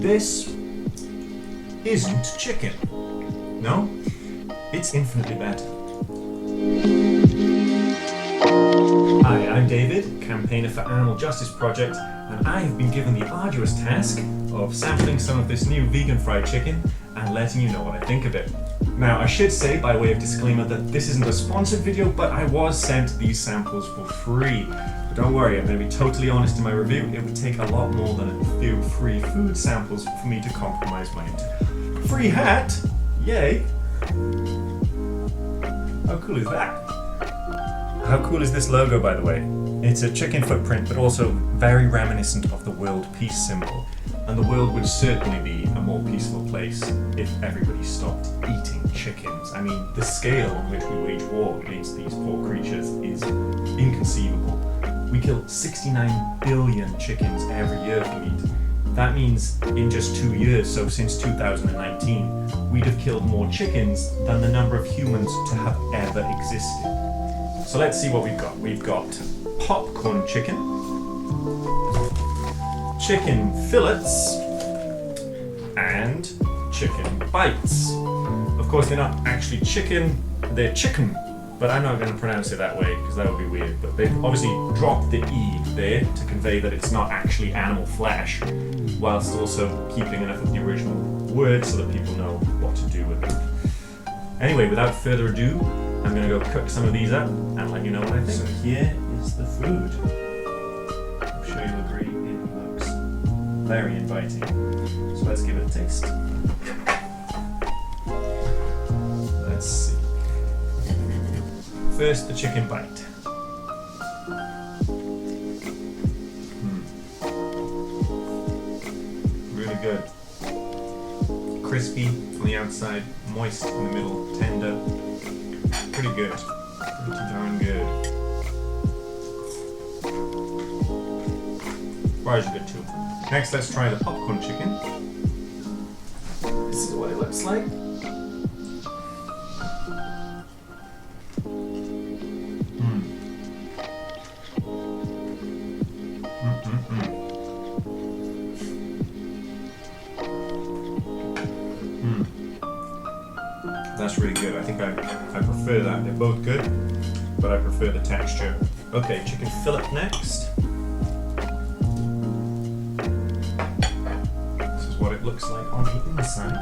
This isn't chicken. No, it's infinitely better. Hi, I'm David, campaigner for Animal Justice Project, and I have been given the arduous task of sampling some of this new vegan fried chicken and letting you know what I think of it. Now, I should say, by way of disclaimer, that this isn't a sponsored video, but I was sent these samples for free. But don't worry, I'm going to be totally honest in my review. It would take a lot more than a few free food samples for me to compromise my free hat. Yay! How cool is that? How cool is this logo, by the way? It's a chicken footprint, but also very reminiscent of the world peace symbol. And the world would certainly be a more peaceful place if everybody stopped eating chickens. I mean, the scale on which we wage war against these poor creatures is inconceivable. We kill 69 billion chickens every year for meat. That means in just 2 years, so since 2019, we'd have killed more chickens than the number of humans to have ever existed. So let's see what we've got. We've got popcorn chicken, chicken fillets, and chicken bites. Of course, they're not actually chicken, they're chicken, but I'm not going to pronounce it that way because that would be weird. But they've obviously dropped the E there to convey that it's not actually animal flesh, whilst also keeping enough of the original word so that people know what to do with it. Anyway, without further ado, I'm going to go cook some of these up and let you know what I think. So here is the food. I'm sure you'll agree it looks very inviting. So let's give it a taste. Let's see. First, the chicken bite. Really good. Crispy on the outside, moist in the middle, tender. Pretty good. Pretty darn good. Fries are good too. Next, let's try the popcorn chicken. This is what it looks like. That's really good. I think I prefer that. They're both good, but I prefer the texture. Okay, chicken fillet next. This is what it looks like on the inside.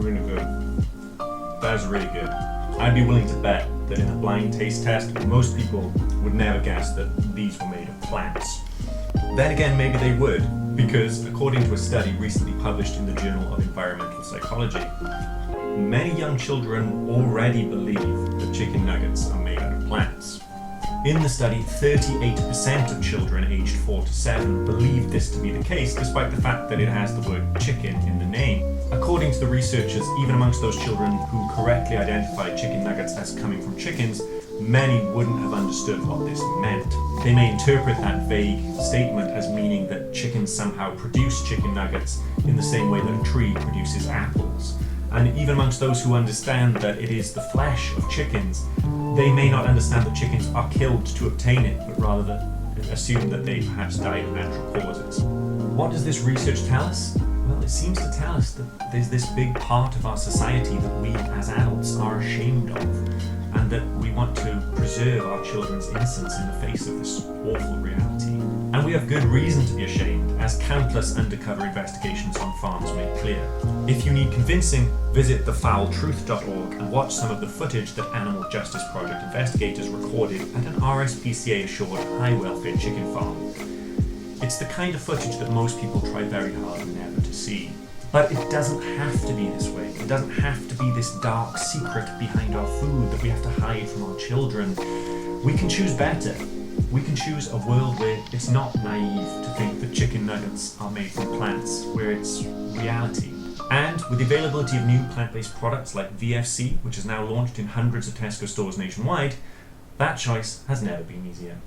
Really good. That is really good. I'd be willing to bet that in a blind taste test, most people would never guess that these were made of plants. Then again, maybe they would, because according to a study recently published in the Journal of Environmental Psychology, many young children already believe that chicken nuggets are made out of plants. In the study, 38% of children aged 4 to 7 believed this to be the case, despite the fact that it has the word chicken in the name. According to the researchers, even amongst those children who correctly identified chicken nuggets as coming from chickens, many wouldn't have understood what this meant. They may interpret that vague statement as meaning that chickens somehow produce chicken nuggets in the same way that a tree produces apples. And even amongst those who understand that it is the flesh of chickens, they may not understand that chickens are killed to obtain it, but rather assume that they perhaps died of natural causes. What does this research tell us? Well, it seems to tell us that there's this big part of our society that we as adults are ashamed of, and that we want to preserve our children's innocence in the face of this awful reality. And we have good reason to be ashamed, as countless undercover investigations on farms make clear. If you need convincing, visit thefoultruth.org and watch some of the footage that Animal Justice Project investigators recorded at an RSPCA-assured high-welfare chicken farm. It's the kind of footage that most people try very hard never to see. But it doesn't have to be this way. It doesn't have to be this dark secret behind our food that we have to hide from our children. We can choose better. We can choose a world where it's not naive to think that chicken nuggets are made from plants, where it's reality. And with the availability of new plant-based products like VFC, which is now launched in hundreds of Tesco stores nationwide, that choice has never been easier.